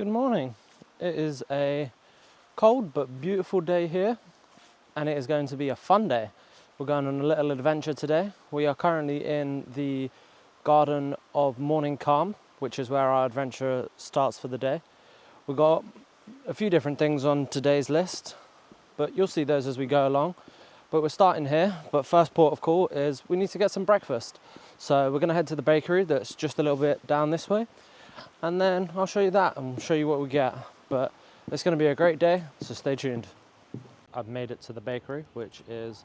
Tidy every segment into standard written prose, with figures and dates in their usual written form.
Good morning. It is a cold but beautiful day here, and it is going to be a fun day. We're going on a little adventure today. We are currently in the Garden of Morning Calm, which is where our adventure starts for the day. We've got a few different things on today's list, but you'll see those as we go along. But we're starting here, but first port of call is we need to get some breakfast. So we're going to head to the bakery that's just a little bit down this way, and then I'll show you that and show you what we get. But it's going to be a great day, so stay tuned. I've made it to the bakery, which is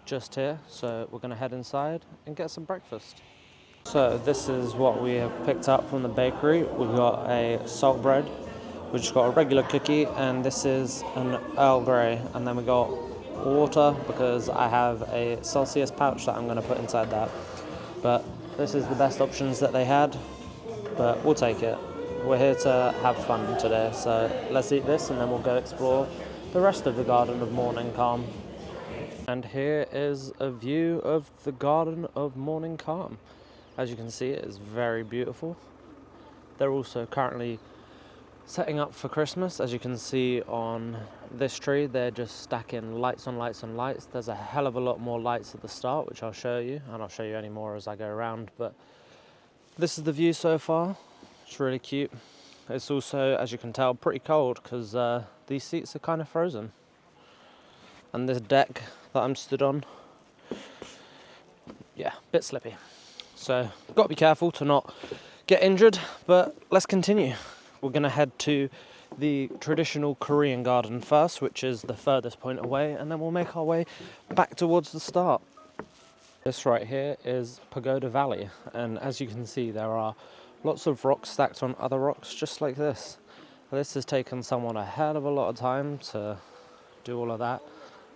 just here, so we're going to head inside and get some breakfast. So this is what we have picked up from the bakery. We've got a salt bread, we've just got a regular cookie, and this is an Earl Grey, and then we got water because I have a Celsius pouch that I'm going to put inside that. But this is the best options that they had, but we'll take it. We're here to have fun today, so let's eat this and then we'll go explore the rest of the Garden of Morning Calm. And here is a view of the Garden of Morning Calm. As you can see, it is very beautiful. They're also currently setting up for Christmas. As you can see on this tree, they're just stacking lights on lights on lights. There's a hell of a lot more lights at the start, which I'll show you, and I'll show you any more as I go around. But this is the view so far. It's really cute. It's also, as you can tell, pretty cold because these seats are kind of frozen. And this deck that I'm stood on, yeah, a bit slippy. So, got to be careful to not get injured, but let's continue. We're going to head to the traditional Korean garden first, which is the furthest point away, and then we'll make our way back towards the start. This right here is Pagoda Valley, and as you can see, there are lots of rocks stacked on other rocks just like this. This has taken someone a hell of a lot of time to do all of that.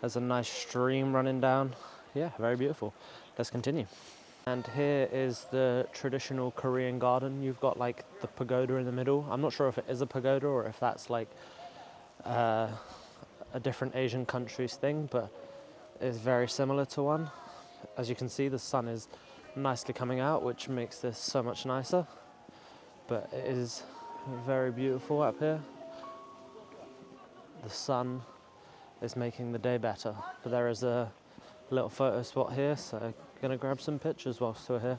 There's a nice stream running down. Yeah, very beautiful. Let's continue. And here is the traditional Korean garden. You've got like the pagoda in the middle. I'm not sure if it is a pagoda or if that's like a different Asian country's thing, but it's very similar to one. As you can see, the sun is nicely coming out, which makes this so much nicer. But it is very beautiful up here. The sun is making the day better. But there is a little photo spot here, so I'm gonna grab some pictures whilst we're here.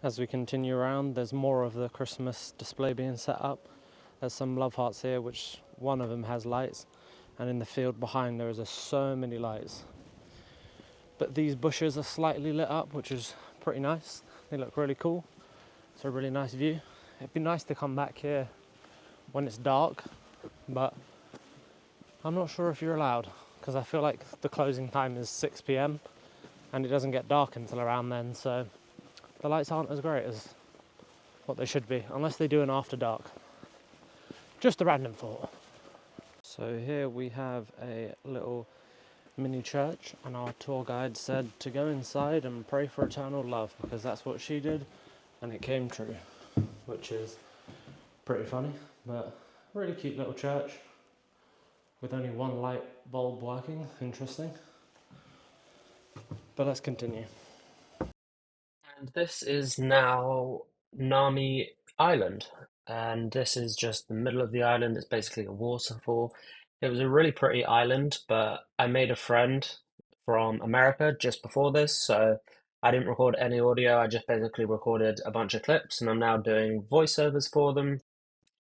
As we continue around, there's more of the Christmas display being set up. There's some love hearts here, which one of them has lights, and in the field behind there is so many lights. But these bushes are slightly lit up, which is pretty nice. They look really cool. It's a really nice view. It'd be nice to come back here when it's dark, but I'm not sure if you're allowed, because I feel like the closing time is 6 p.m. and it doesn't get dark until around then, so the lights aren't as great as what they should be, unless they do an after dark. Just a random thought. So here we have a little mini church, and our tour guide said to go inside and pray for eternal love, because that's what she did, and it came true, which is pretty funny, but really cute little church with only one light bulb working. Interesting. But let's continue. And this is now Nami Island, and this is just the middle of the island. It's basically a waterfall. It was a really pretty island, but I made a friend from America just before this, so I didn't record any audio. I just basically recorded a bunch of clips, and I'm now doing voiceovers for them.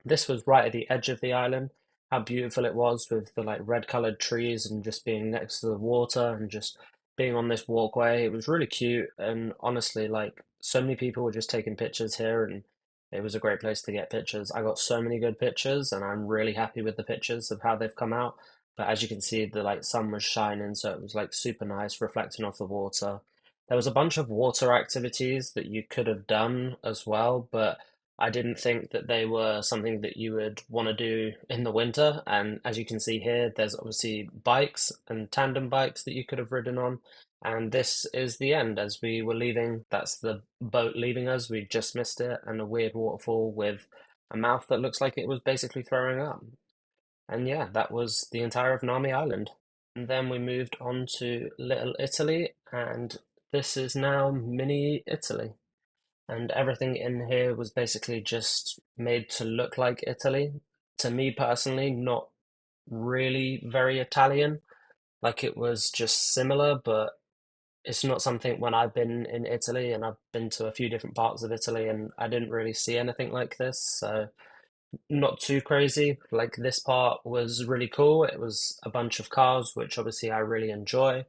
This was right at the edge of the island. How beautiful it was with the like red colored trees and just being next to the water and just being on this walkway. It was really cute, and honestly, like so many people were just taking pictures here, and it was a great place to get pictures. I got so many good pictures, and I'm really happy with the pictures of how they've come out. But as you can see, the like sun was shining, so it was like super nice, reflecting off the water. There was a bunch of water activities that you could have done as well, but I didn't think that they were something that you would want to do in the winter. And as you can see here, there's obviously bikes and tandem bikes that you could have ridden on. And this is the end as we were leaving. That's the boat leaving us. We just missed it, and a weird waterfall with a mouth that looks like it was basically throwing up. And yeah, that was the entire of Nami Island. And then we moved on to Little Italy, and this is now Mini Italy. and everything in here was basically just made to look like Italy. To me personally, not really very Italian. Like it was just similar, but it's not something when I've been in Italy and I've been to a few different parts of Italy and I didn't really see anything like this. So not too crazy. Like this part was really cool. It was a bunch of cars, which obviously I really enjoy,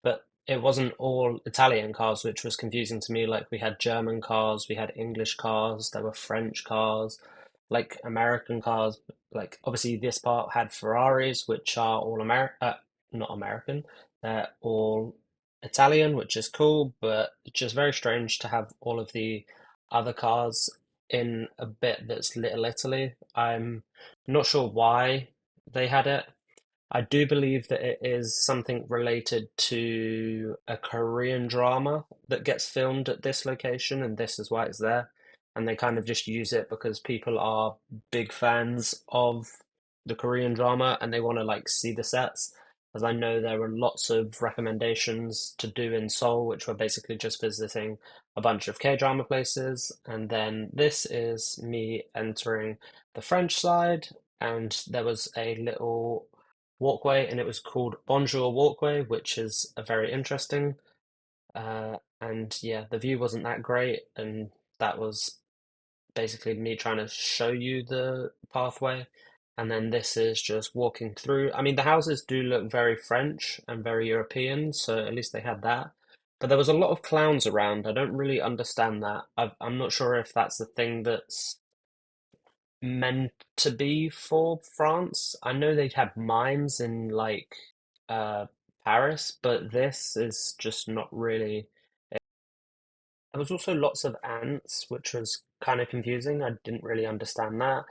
but it wasn't all Italian cars, which was confusing to me. Like we had German cars, we had English cars, there were French cars, like American cars. Like obviously this part had Ferraris, which are all not American. They're all Italian, which is cool, but it's just very strange to have all of the other cars in a bit that's Little Italy. I'm not sure why they had it. I do believe that it is something related to a Korean drama that gets filmed at this location, and this is why it's there. And they kind of just use it because people are big fans of the Korean drama and they want to like see the sets. As I know, there were lots of recommendations to do in Seoul, which were basically just visiting a bunch of K-drama places. And then this is me entering the French side, and there was a little walkway, and it was called Bonjour Walkway, which is a very interesting. And yeah, the view wasn't that great, and that was basically me trying to show you the pathway. And then this is just walking through. I mean, the houses do look very French and very European, so at least they had that. But there was a lot of clowns around. I don't really understand that. I'm not sure if that's the thing that's meant to be for France. I know they have mimes in like uh Paris, but this is just not really. There was also lots of ants, which was kind of confusing. I didn't really understand that.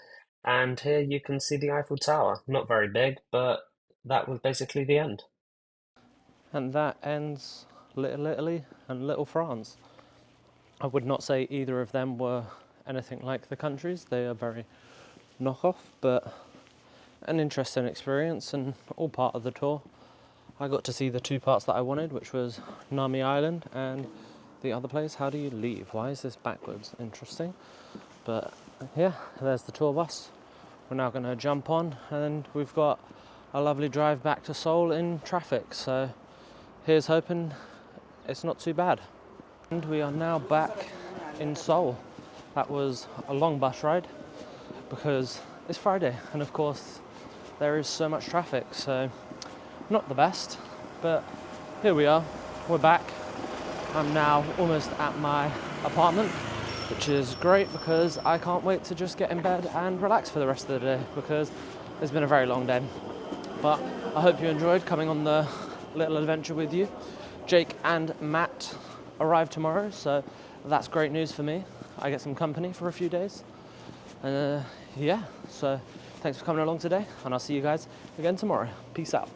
And here you can see the Eiffel Tower. Not very big, but that was basically the end. And that ends Little Italy and Little France. I would not say either of them were anything like the countries. They are very knockoff, but an interesting experience and all part of the tour. I got to see the two parts that I wanted, which was Nami Island and the other place. How do you leave? Why is this backwards? Interesting. But yeah, there's the tour bus. We're now going to jump on and we've got a lovely drive back to Seoul in traffic. So here's hoping it's not too bad. And we are now back in Seoul. That was a long bus ride because it's Friday and of course there is so much traffic, so not the best, but here we are, we're back. I'm now almost at my apartment, which is great because I can't wait to just get in bed and relax for the rest of the day because it's been a very long day. But I hope you enjoyed coming on the little adventure with you. Jake and Matt arrive tomorrow, so that's great news for me. I get some company for a few days. Yeah, so thanks for coming along today, and I'll see you guys again tomorrow. Peace out.